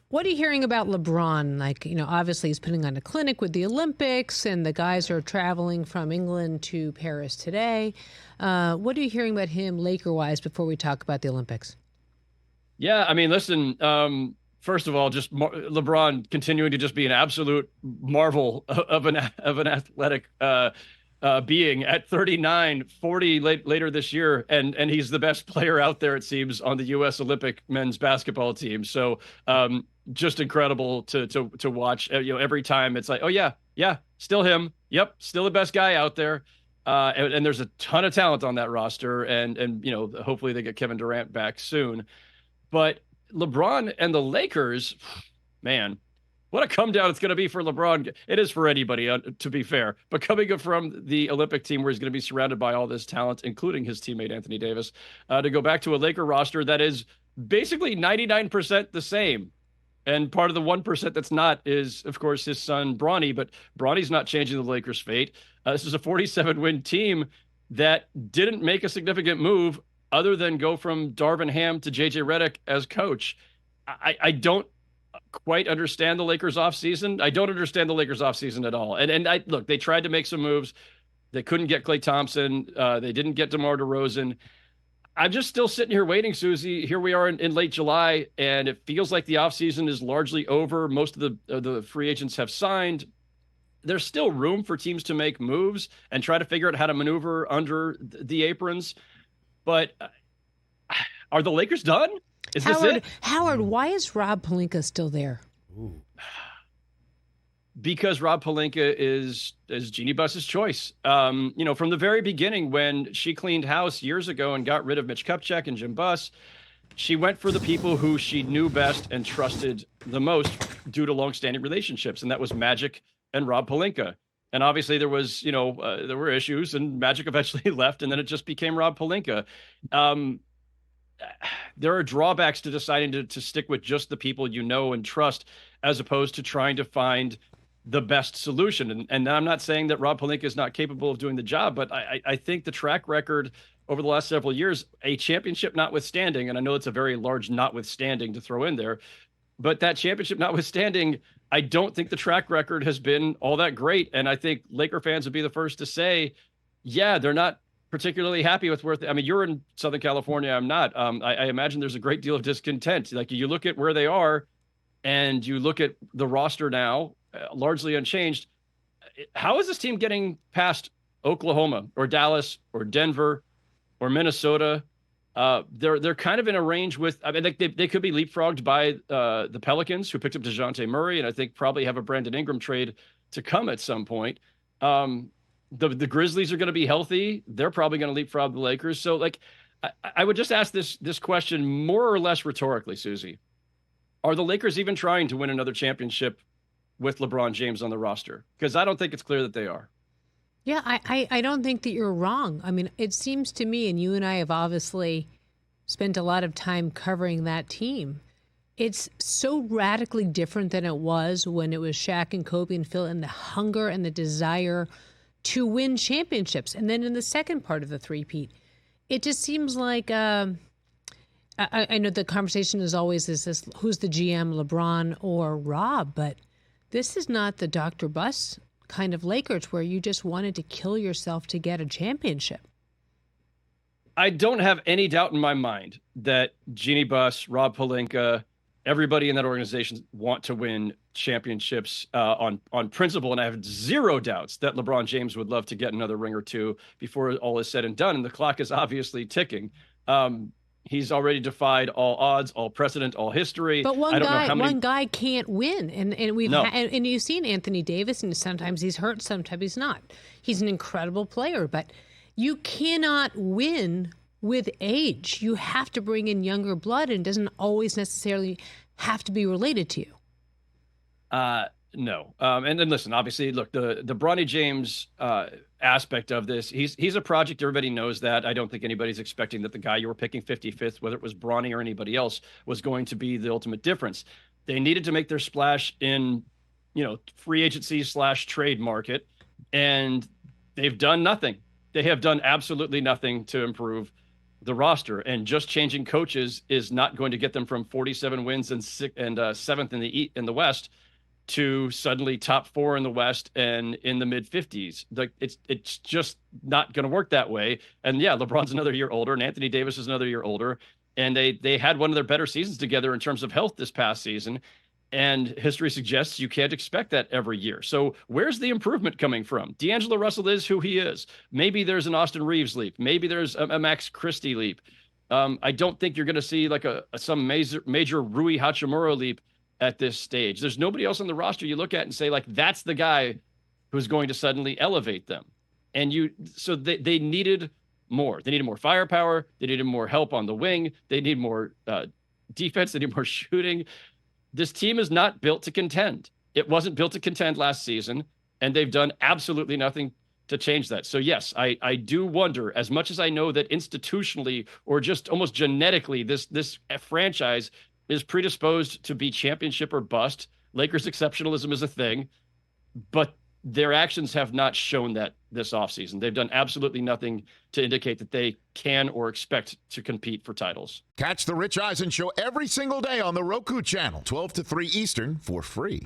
What are you hearing about LeBron? Like, obviously he's putting on a clinic with the Olympics, and the guys are traveling from England to Paris today. What are you hearing about him Laker-wise before we talk about the Olympics? Yeah, I mean, listen, first of all, just LeBron continuing to just be an absolute marvel of an athletic being at 39, 40 later this year, and he's the best player out there, it seems, on the U.S. Olympic men's basketball team. So just incredible to watch. Every time it's like, oh yeah, still him. Yep, still the best guy out there. And there's a ton of talent on that roster, and hopefully they get Kevin Durant back soon. But LeBron and the Lakers, man, what a come down it's going to be for LeBron. It is for anybody, to be fair. But coming from the Olympic team where he's going to be surrounded by all this talent, including his teammate Anthony Davis, to go back to a Laker roster that is basically 99% the same. And part of the 1% that's not is, of course, his son, Bronny. But Bronny's not changing the Lakers' fate. This is a 47-win team that didn't make a significant move other than go from Darvin Ham to JJ Redick as coach. I don't quite understand the Lakers offseason. I don't understand the Lakers offseason at all. And I look, they tried to make some moves. They couldn't get Klay Thompson. They didn't get DeMar DeRozan. I'm just still sitting here waiting, Suzy. Here we are in late July, and it feels like the offseason is largely over. Most of the free agents have signed. There's still room for teams to make moves and try to figure out how to maneuver under the aprons. But are the Lakers done? Is this it? Howard, why is Rob Pelinka still there? Ooh. Because Rob Pelinka is Jeannie Buss's choice. From the very beginning, when she cleaned house years ago and got rid of Mitch Kupchak and Jim Buss, she went for the people who she knew best and trusted the most due to longstanding relationships, and that was Magic and Rob Pelinka. And obviously there was, there were issues, and Magic eventually left, and then it just became Rob Pelinka. There are drawbacks to deciding to stick with just the people you know and trust, as opposed to trying to find the best solution. And I'm not saying that Rob Pelinka is not capable of doing the job, but I think the track record over the last several years, a championship notwithstanding, and I know it's a very large notwithstanding to throw in there, but that championship notwithstanding, I don't think the track record has been all that great. And I think Laker fans would be the first to say, yeah, they're not particularly happy with where, you're in Southern California. I'm not. I imagine there's a great deal of discontent. Like, you look at where they are and you look at the roster now, largely unchanged. How is this team getting past Oklahoma or Dallas or Denver or Minnesota? They're kind of in a range with, they could be leapfrogged by the Pelicans, who picked up DeJounte Murray, and I think probably have a Brandon Ingram trade to come at some point. The Grizzlies are going to be healthy. They're probably going to leapfrog the Lakers. So, I would just ask this question more or less rhetorically, Suzy. Are the Lakers even trying to win another championship with LeBron James on the roster? Because I don't think it's clear that they are. Yeah, I don't think that you're wrong. It seems to me, and you and I have obviously spent a lot of time covering that team, it's so radically different than it was when it was Shaq and Kobe and Phil, and the hunger and the desire to win championships. And then in the second part of the three-peat, it just seems like, I know the conversation is always, is this, who's the GM, LeBron or Rob? But this is not the Dr. Buss kind of Lakers where you just wanted to kill yourself to get a championship. I don't have any doubt in my mind that Jeannie Buss, Rob Pelinka, everybody in that organization want to win championships on principle. And I have zero doubts that LeBron James would love to get another ring or two before all is said and done. And the clock is obviously ticking. He's already defied all odds, all precedent, all history. But one guy can't win, and and you've seen Anthony Davis, and sometimes he's hurt, sometimes he's not. He's an incredible player, but you cannot win with age. You have to bring in younger blood, and it doesn't always necessarily have to be related to you. No. And then listen, obviously, look, the Bronny James aspect of this, he's a project. Everybody knows that. I don't think anybody's expecting that the guy you were picking 55th, whether it was Bronny or anybody else, was going to be the ultimate difference. They needed to make their splash in, free agency / trade market, and they've done nothing. They have done absolutely nothing to improve the roster, and just changing coaches is not going to get them from 47 wins and seventh in the West to suddenly top 4 in the West and in the mid 50s. It's just not going to work that way. And yeah, LeBron's another year older, and Anthony Davis is another year older, and they had one of their better seasons together in terms of health this past season. And history suggests you can't expect that every year. So where's the improvement coming from? D'Angelo Russell is who he is. Maybe there's an Austin Reeves leap. Maybe there's a Max Christie leap. I don't think you're going to see like some major Rui Hachimura leap at this stage. There's nobody else on the roster you look at and say, like, that's the guy who's going to suddenly elevate them. And so they needed more. They needed more firepower. They needed more help on the wing. They need more defense. They need more shooting. This team is not built to contend. It wasn't built to contend last season, and they've done absolutely nothing to change that. So yes, I do wonder, as much as I know that institutionally or just almost genetically, this franchise is predisposed to be championship or bust. Lakers exceptionalism is a thing, but their actions have not shown that this offseason. They've done absolutely nothing to indicate that they can or expect to compete for titles. Catch the Rich Eisen Show every single day on the Roku channel, 12 to 3 Eastern, for free.